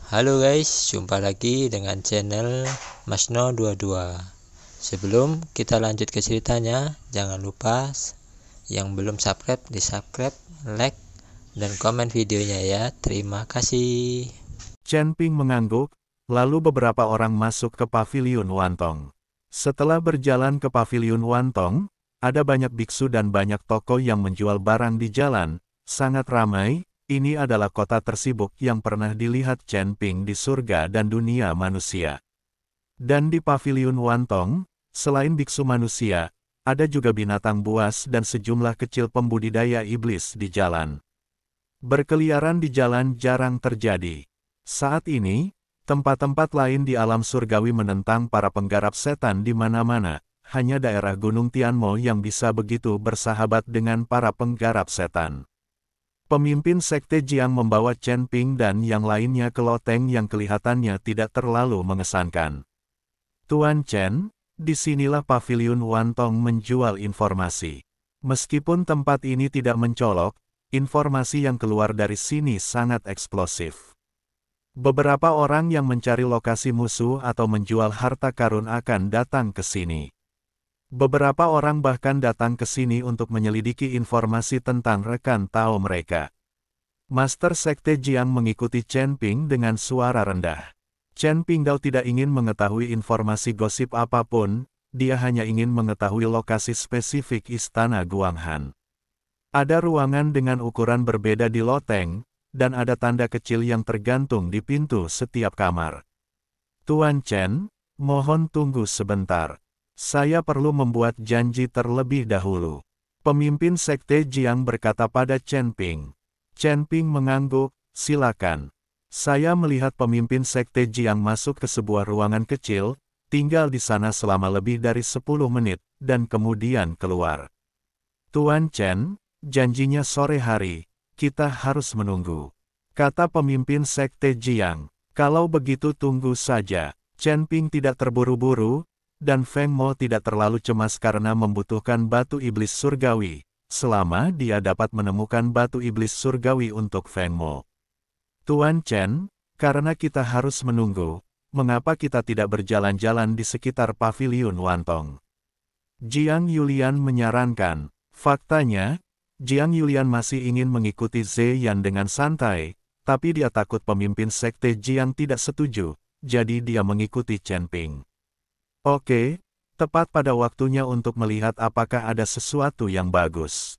Halo guys, jumpa lagi dengan channel Masno22. Sebelum kita lanjut ke ceritanya, jangan lupa yang belum subscribe di subscribe, like, dan komen videonya ya. Terima kasih. Chen Ping mengangguk, lalu beberapa orang masuk ke paviliun Wantong. Setelah berjalan ke paviliun Wantong, ada banyak biksu dan banyak toko yang menjual barang di jalan, sangat ramai. Ini adalah kota tersibuk yang pernah dilihat Chen Ping di surga dan dunia manusia. Dan di paviliun Wantong, selain biksu manusia, ada juga binatang buas dan sejumlah kecil pembudidaya iblis di jalan. Berkeliaran di jalan jarang terjadi. Saat ini, tempat-tempat lain di alam surgawi menentang para penggarap setan di mana-mana. Hanya daerah Gunung Tianmo yang bisa begitu bersahabat dengan para penggarap setan. Pemimpin Sekte Jiang membawa Chen Ping dan yang lainnya ke loteng yang kelihatannya tidak terlalu mengesankan. Tuan Chen, disinilah paviliun Wantong menjual informasi. Meskipun tempat ini tidak mencolok, informasi yang keluar dari sini sangat eksplosif. Beberapa orang yang mencari lokasi musuh atau menjual harta karun akan datang ke sini. Beberapa orang bahkan datang ke sini untuk menyelidiki informasi tentang rekan Tao mereka. Master Sekte Jiang mengikuti Chen Ping dengan suara rendah. Chen Pingdao tidak ingin mengetahui informasi gosip apapun, dia hanya ingin mengetahui lokasi spesifik istana Guanghan. Ada ruangan dengan ukuran berbeda di loteng, dan ada tanda kecil yang tergantung di pintu setiap kamar. Tuan Chen, mohon tunggu sebentar. Saya perlu membuat janji terlebih dahulu. Pemimpin Sekte Jiang berkata pada Chen Ping. Chen Ping mengangguk, silakan. Saya melihat pemimpin Sekte Jiang masuk ke sebuah ruangan kecil, tinggal di sana selama lebih dari 10 menit, dan kemudian keluar. Tuan Chen, janjinya sore hari, kita harus menunggu. Kata pemimpin Sekte Jiang. Kalau begitu tunggu saja. Chen Ping tidak terburu-buru, dan Feng Mo tidak terlalu cemas karena membutuhkan batu iblis surgawi, selama dia dapat menemukan batu iblis surgawi untuk Feng Mo. Tuan Chen, karena kita harus menunggu, mengapa kita tidak berjalan-jalan di sekitar paviliun Wantong? Jiang Yulian menyarankan. Faktanya, Jiang Yulian masih ingin mengikuti Ze Yan dengan santai, tapi dia takut pemimpin Sekte Jiang tidak setuju, jadi dia mengikuti Chen Ping. Oke, tepat pada waktunya untuk melihat apakah ada sesuatu yang bagus.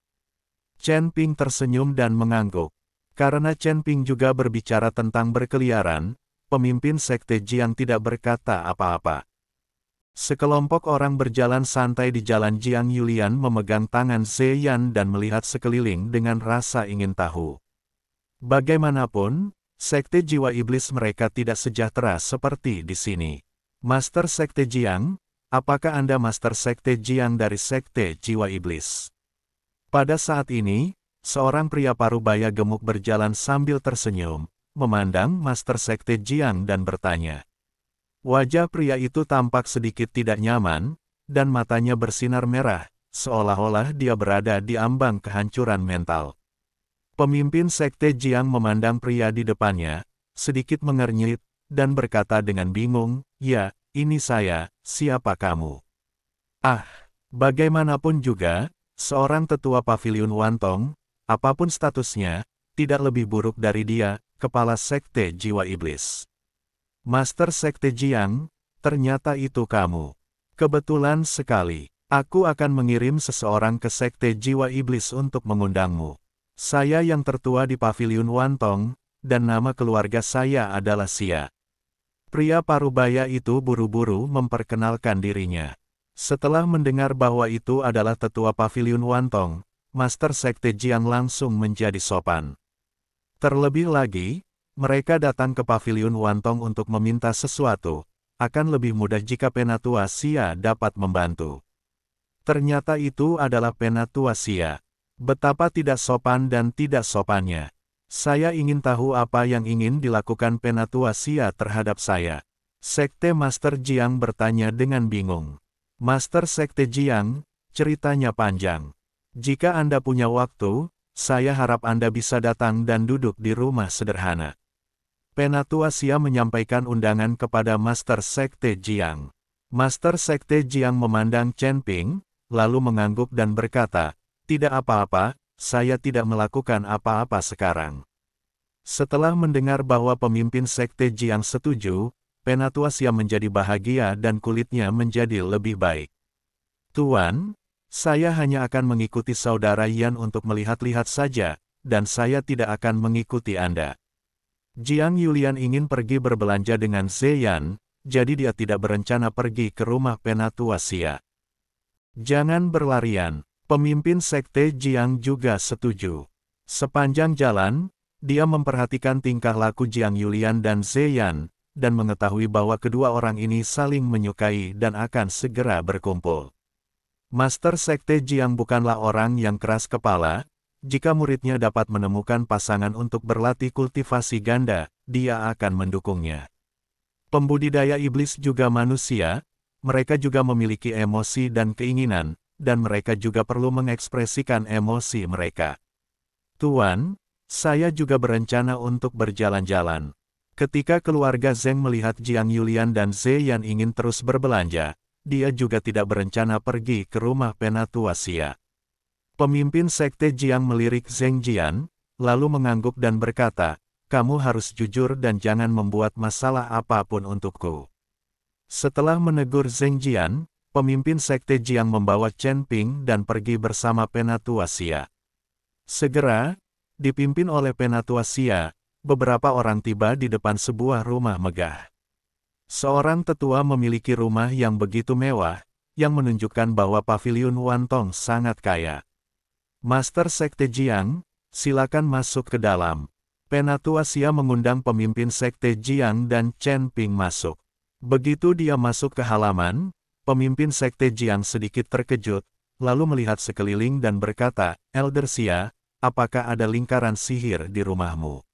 Chen Ping tersenyum dan mengangguk. Karena Chen Ping juga berbicara tentang berkeliaran, pemimpin Sekte Jiang tidak berkata apa-apa. Sekelompok orang berjalan santai di jalan Jiang Yulian memegang tangan Ze Yan dan melihat sekeliling dengan rasa ingin tahu. Bagaimanapun, Sekte Jiwa Iblis mereka tidak sejahtera seperti di sini. Master Sekte Jiang, apakah Anda Master Sekte Jiang dari Sekte Jiwa Iblis? Pada saat ini, seorang pria parubaya gemuk berjalan sambil tersenyum, memandang Master Sekte Jiang dan bertanya. Wajah pria itu tampak sedikit tidak nyaman, dan matanya bersinar merah, seolah-olah dia berada di ambang kehancuran mental. Pemimpin Sekte Jiang memandang pria di depannya, sedikit mengernyit, dan berkata dengan bingung, ya, ini saya, siapa kamu? Ah, bagaimanapun juga, seorang tetua paviliun Wantong, apapun statusnya, tidak lebih buruk dari dia, kepala Sekte Jiwa Iblis. Master Sekte Jiang, ternyata itu kamu. Kebetulan sekali, aku akan mengirim seseorang ke Sekte Jiwa Iblis untuk mengundangmu. Saya yang tertua di paviliun Wantong, dan nama keluarga saya adalah Xia. Pria parubaya itu buru-buru memperkenalkan dirinya. Setelah mendengar bahwa itu adalah tetua paviliun Wantong, Master Sekte Jiang langsung menjadi sopan. Terlebih lagi, mereka datang ke paviliun Wantong untuk meminta sesuatu, akan lebih mudah jika Penatua Xia dapat membantu. Ternyata itu adalah Penatua Xia. Betapa tidak sopan dan tidak sopannya. Saya ingin tahu apa yang ingin dilakukan Penatua Xia terhadap saya. Sekte Master Jiang bertanya dengan bingung. Master Sekte Jiang, ceritanya panjang. Jika Anda punya waktu, saya harap Anda bisa datang dan duduk di rumah sederhana. Penatua Xia menyampaikan undangan kepada Master Sekte Jiang. Master Sekte Jiang memandang Chen Ping, lalu mengangguk dan berkata, "Tidak apa-apa, saya tidak melakukan apa-apa sekarang." Setelah mendengar bahwa pemimpin Sekte Jiang setuju, Penatua Xia menjadi bahagia dan kulitnya menjadi lebih baik. "Tuan, saya hanya akan mengikuti saudara Yan untuk melihat-lihat saja, dan saya tidak akan mengikuti Anda." Jiang Yulian ingin pergi berbelanja dengan Zeyan, jadi dia tidak berencana pergi ke rumah Penatua Xia. "Jangan berlarian." Pemimpin Sekte Jiang juga setuju. Sepanjang jalan, dia memperhatikan tingkah laku Jiang Yulian dan Zeyan, dan mengetahui bahwa kedua orang ini saling menyukai dan akan segera berkumpul. Master Sekte Jiang bukanlah orang yang keras kepala. Jika muridnya dapat menemukan pasangan untuk berlatih kultivasi ganda, dia akan mendukungnya. Pembudidaya iblis juga manusia, mereka juga memiliki emosi dan keinginan, dan mereka juga perlu mengekspresikan emosi mereka. "Tuan, saya juga berencana untuk berjalan-jalan." Ketika keluarga Zeng melihat Jiang Yulian dan Zeyan ingin terus berbelanja, dia juga tidak berencana pergi ke rumah Penatua Xia. Pemimpin Sekte Jiang melirik Zeng Jian, lalu mengangguk dan berkata, "Kamu harus jujur dan jangan membuat masalah apapun untukku." Setelah menegur Zeng Jian, pemimpin Sekte Jiang membawa Chen Ping dan pergi bersama Penatua Xia. Segera, dipimpin oleh Penatua Xia, beberapa orang tiba di depan sebuah rumah megah. Seorang tetua memiliki rumah yang begitu mewah, yang menunjukkan bahwa paviliun Wantong sangat kaya. "Master Sekte Jiang, silakan masuk ke dalam." Penatua Xia mengundang pemimpin Sekte Jiang dan Chen Ping masuk. Begitu dia masuk ke halaman, pemimpin Sekte Jiang sedikit terkejut, lalu melihat sekeliling dan berkata, "Elder Xia, apakah ada lingkaran sihir di rumahmu?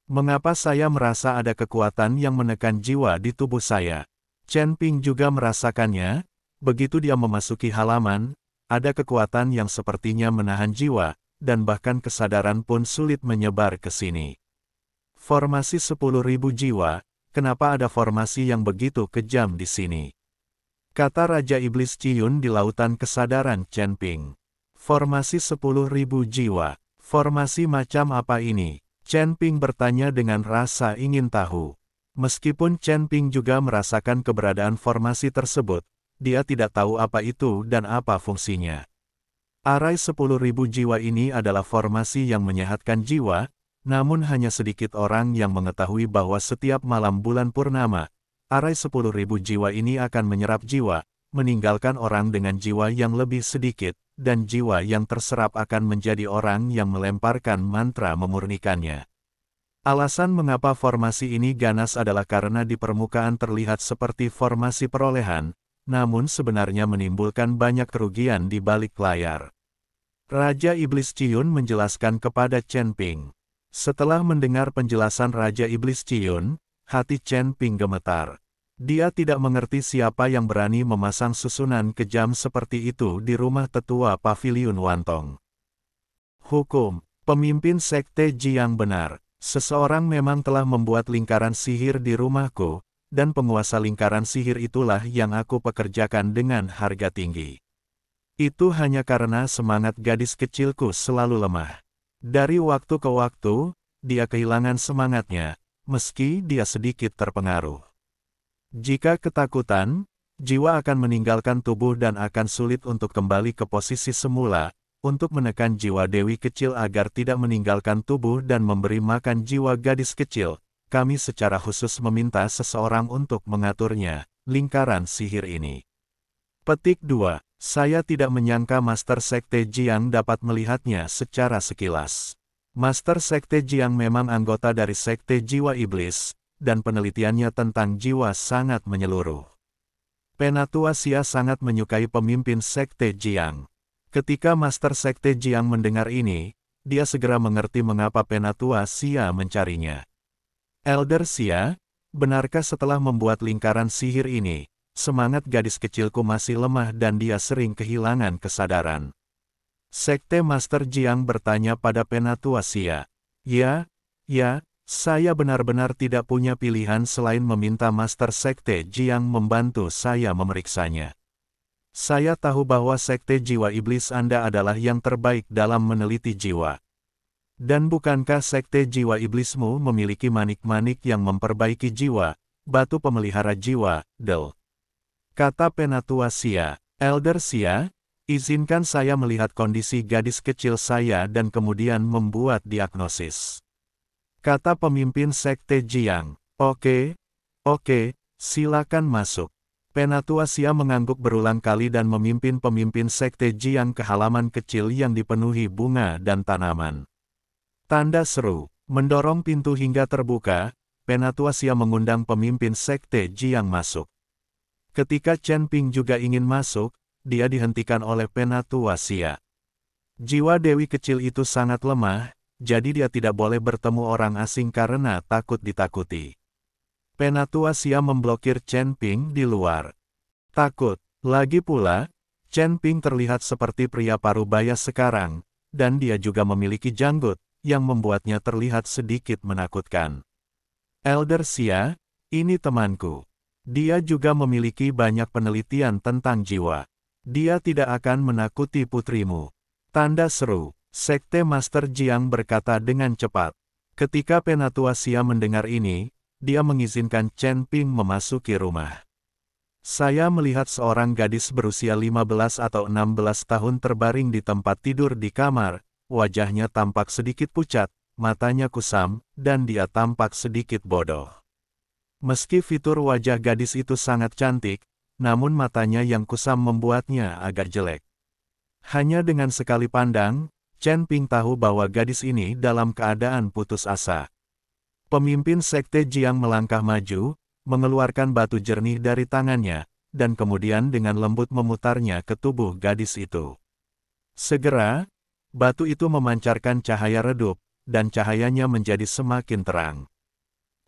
Mengapa saya merasa ada kekuatan yang menekan jiwa di tubuh saya?" Chen Ping juga merasakannya. Begitu dia memasuki halaman, ada kekuatan yang sepertinya menahan jiwa, dan bahkan kesadaran pun sulit menyebar ke sini. "Formasi 10.000 jiwa, kenapa ada formasi yang begitu kejam di sini?" kata Raja Iblis Ciyun di lautan kesadaran Chen Ping. "Formasi 10.000 jiwa, formasi macam apa ini?" Chen Ping bertanya dengan rasa ingin tahu. Meskipun Chen Ping juga merasakan keberadaan formasi tersebut, dia tidak tahu apa itu dan apa fungsinya. Arai 10.000 jiwa ini adalah formasi yang menyehatkan jiwa, namun hanya sedikit orang yang mengetahui bahwa setiap malam bulan purnama, arai 10.000 jiwa ini akan menyerap jiwa, meninggalkan orang dengan jiwa yang lebih sedikit, dan jiwa yang terserap akan menjadi orang yang melemparkan mantra memurnikannya. Alasan mengapa formasi ini ganas adalah karena di permukaan terlihat seperti formasi perolehan, namun sebenarnya menimbulkan banyak kerugian di balik layar. Raja Iblis Ciyun menjelaskan kepada Chen Ping. Setelah mendengar penjelasan Raja Iblis Ciyun, hati Chen Ping gemetar. Dia tidak mengerti siapa yang berani memasang susunan kejam seperti itu di rumah tetua Paviliun Wantong. "Hukum, pemimpin Sekte Jiang benar. Seseorang memang telah membuat lingkaran sihir di rumahku, dan penguasa lingkaran sihir itulah yang aku pekerjakan dengan harga tinggi. Itu hanya karena semangat gadis kecilku selalu lemah. Dari waktu ke waktu, dia kehilangan semangatnya, meski dia sedikit terpengaruh. Jika ketakutan, jiwa akan meninggalkan tubuh dan akan sulit untuk kembali ke posisi semula, untuk menekan jiwa dewi kecil agar tidak meninggalkan tubuh dan memberi makan jiwa gadis kecil. Kami secara khusus meminta seseorang untuk mengaturnya, lingkaran sihir ini." Petik 2. Saya tidak menyangka Master Sekte Jiang dapat melihatnya secara sekilas. Master Sekte Jiang memang anggota dari Sekte Jiwa Iblis, dan penelitiannya tentang jiwa sangat menyeluruh. Penatua Xia sangat menyukai pemimpin Sekte Jiang. Ketika Master Sekte Jiang mendengar ini, dia segera mengerti mengapa Penatua Xia mencarinya. "Elder Xia, benarkah setelah membuat lingkaran sihir ini, semangat gadis kecilku masih lemah dan dia sering kehilangan kesadaran?" Sekte Master Jiang bertanya pada Penatua Xia. Ya, Saya benar-benar tidak punya pilihan selain meminta Master Sekte Jiang membantu saya memeriksanya. Saya tahu bahwa Sekte Jiwa Iblis Anda adalah yang terbaik dalam meneliti jiwa. Dan bukankah Sekte Jiwa Iblismu memiliki manik-manik yang memperbaiki jiwa, batu pemelihara jiwa, Del? Kata Penatua Xia. Elder Xia, izinkan saya melihat kondisi gadis kecil saya dan kemudian membuat diagnosis. Kata pemimpin Sekte Jiang. Oke, silakan masuk. Penatua Xia mengangguk berulang kali dan memimpin pemimpin Sekte Jiang ke halaman kecil yang dipenuhi bunga dan tanaman. Tanda seru, mendorong pintu hingga terbuka, Penatua Xia mengundang pemimpin Sekte Jiang masuk. Ketika Chen Ping juga ingin masuk, dia dihentikan oleh Penatua Xia. Jiwa dewi kecil itu sangat lemah, jadi dia tidak boleh bertemu orang asing karena takut ditakuti. Penatua Xia memblokir Chen Ping di luar. Takut, lagi pula, Chen Ping terlihat seperti pria parubaya sekarang, dan dia juga memiliki janggut, yang membuatnya terlihat sedikit menakutkan. Elder Xia, ini temanku. Dia juga memiliki banyak penelitian tentang jiwa. Dia tidak akan menakuti putrimu. Tanda seru. Sekte Master Jiang berkata dengan cepat. Ketika Penatua Xia mendengar ini, dia mengizinkan Chen Ping memasuki rumah. Saya melihat seorang gadis berusia 15 atau 16 tahun terbaring di tempat tidur di kamar, wajahnya tampak sedikit pucat, matanya kusam, dan dia tampak sedikit bodoh. Meski fitur wajah gadis itu sangat cantik, namun matanya yang kusam membuatnya agak jelek. Hanya dengan sekali pandang, Chen Ping tahu bahwa gadis ini dalam keadaan putus asa. Pemimpin Sekte Jiang melangkah maju, mengeluarkan batu jernih dari tangannya, dan kemudian dengan lembut memutarnya ke tubuh gadis itu. Segera, batu itu memancarkan cahaya redup, dan cahayanya menjadi semakin terang.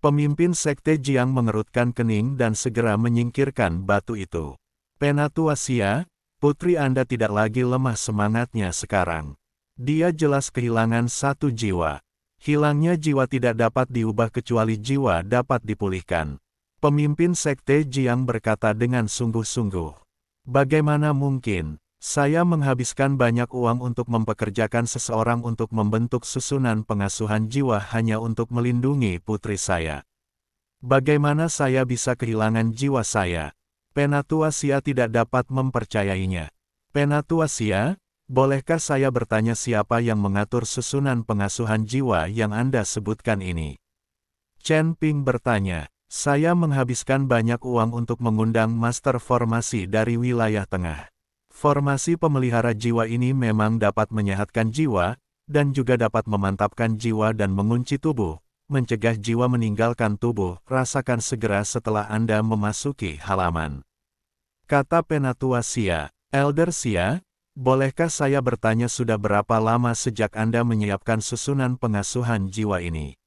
Pemimpin Sekte Jiang mengerutkan kening dan segera menyingkirkan batu itu. Penatua Xia, putri Anda tidak lagi lemah semangatnya sekarang. Dia jelas kehilangan satu jiwa. Hilangnya jiwa tidak dapat diubah kecuali jiwa dapat dipulihkan. Pemimpin Sekte Jiang berkata dengan sungguh-sungguh. Bagaimana mungkin, saya menghabiskan banyak uang untuk mempekerjakan seseorang untuk membentuk susunan pengasuhan jiwa hanya untuk melindungi putri saya. Bagaimana saya bisa kehilangan jiwa saya? Penatua Xia tidak dapat mempercayainya. Penatua Xia, bolehkah saya bertanya siapa yang mengatur susunan pengasuhan jiwa yang Anda sebutkan ini? Chen Ping bertanya, saya menghabiskan banyak uang untuk mengundang master formasi dari wilayah tengah. Formasi pemelihara jiwa ini memang dapat menyehatkan jiwa, dan juga dapat memantapkan jiwa dan mengunci tubuh, mencegah jiwa meninggalkan tubuh, rasakan segera setelah Anda memasuki halaman. Kata Penatua Xia, Elder Xia, bolehkah saya bertanya sudah berapa lama sejak Anda menyiapkan susunan pengasuhan jiwa ini?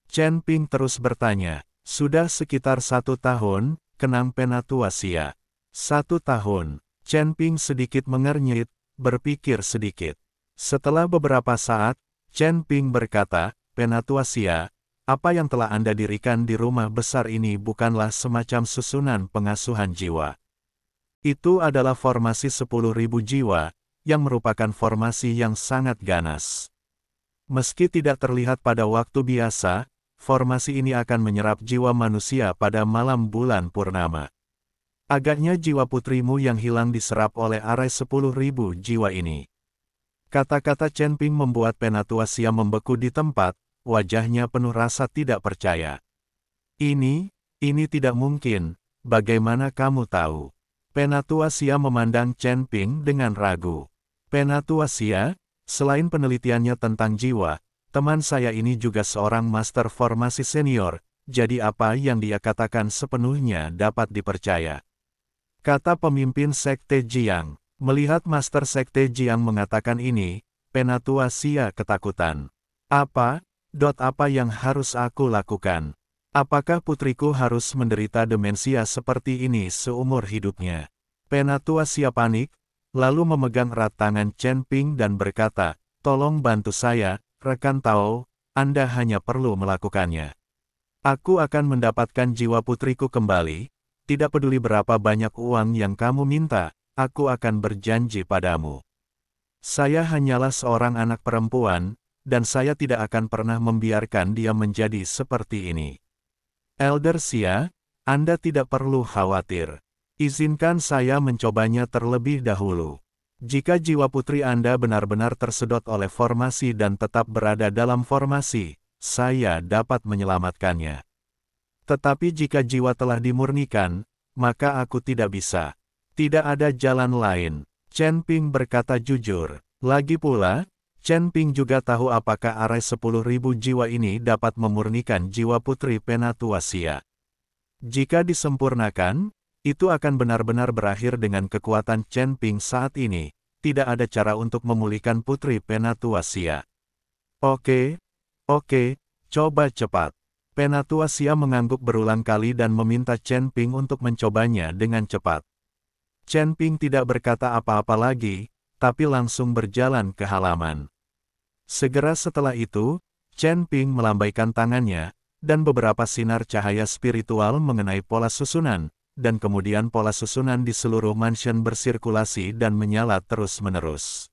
Chen Ping terus bertanya, sudah sekitar 1 tahun, kenang Penatua Xia. 1 tahun, Chen Ping sedikit mengernyit, berpikir sedikit. Setelah beberapa saat, Chen Ping berkata, Penatua Xia, apa yang telah Anda dirikan di rumah besar ini bukanlah semacam susunan pengasuhan jiwa. Itu adalah formasi 10.000 jiwa, yang merupakan formasi yang sangat ganas. Meski tidak terlihat pada waktu biasa, formasi ini akan menyerap jiwa manusia pada malam bulan purnama. Agaknya jiwa putrimu yang hilang diserap oleh arai 10.000 jiwa ini. Kata-kata Chen Ping membuat Penatua Xia membeku di tempat, wajahnya penuh rasa tidak percaya. Ini tidak mungkin, bagaimana kamu tahu? Penatua Xia memandang Chen Ping dengan ragu. Penatua Xia, selain penelitiannya tentang jiwa, teman saya ini juga seorang master formasi senior, jadi apa yang dia katakan sepenuhnya dapat dipercaya. Kata pemimpin Sekte Jiang, melihat Master Sekte Jiang mengatakan ini, Penatua Xia ketakutan. Apa yang harus aku lakukan? Apakah putriku harus menderita demensia seperti ini seumur hidupnya? Penatua Xia panik, lalu memegang erat tangan Chen Ping dan berkata, tolong bantu saya, rekan Tao, Anda hanya perlu melakukannya. Aku akan mendapatkan jiwa putriku kembali, tidak peduli berapa banyak uang yang kamu minta, aku akan berjanji padamu. Saya hanyalah seorang anak perempuan, dan saya tidak akan pernah membiarkan dia menjadi seperti ini. Elder Xia, Anda tidak perlu khawatir. Izinkan saya mencobanya terlebih dahulu. Jika jiwa putri Anda benar-benar tersedot oleh formasi dan tetap berada dalam formasi, saya dapat menyelamatkannya. Tetapi jika jiwa telah dimurnikan, maka aku tidak bisa. Tidak ada jalan lain. Chen Ping berkata jujur. Lagi pula, Chen Ping juga tahu apakah arai 10.000 jiwa ini dapat memurnikan jiwa putri Penatua Xia. Jika disempurnakan, itu akan benar-benar berakhir dengan kekuatan Chen Ping saat ini. Tidak ada cara untuk memulihkan putri Penatua Xia. Oke, coba cepat. Penatua Xia mengangguk berulang kali dan meminta Chen Ping untuk mencobanya dengan cepat. Chen Ping tidak berkata apa-apa lagi, tapi langsung berjalan ke halaman. Segera setelah itu, Chen Ping melambaikan tangannya, dan beberapa sinar cahaya spiritual mengenai pola susunan, dan kemudian pola susunan di seluruh mansion bersirkulasi dan menyala terus-menerus.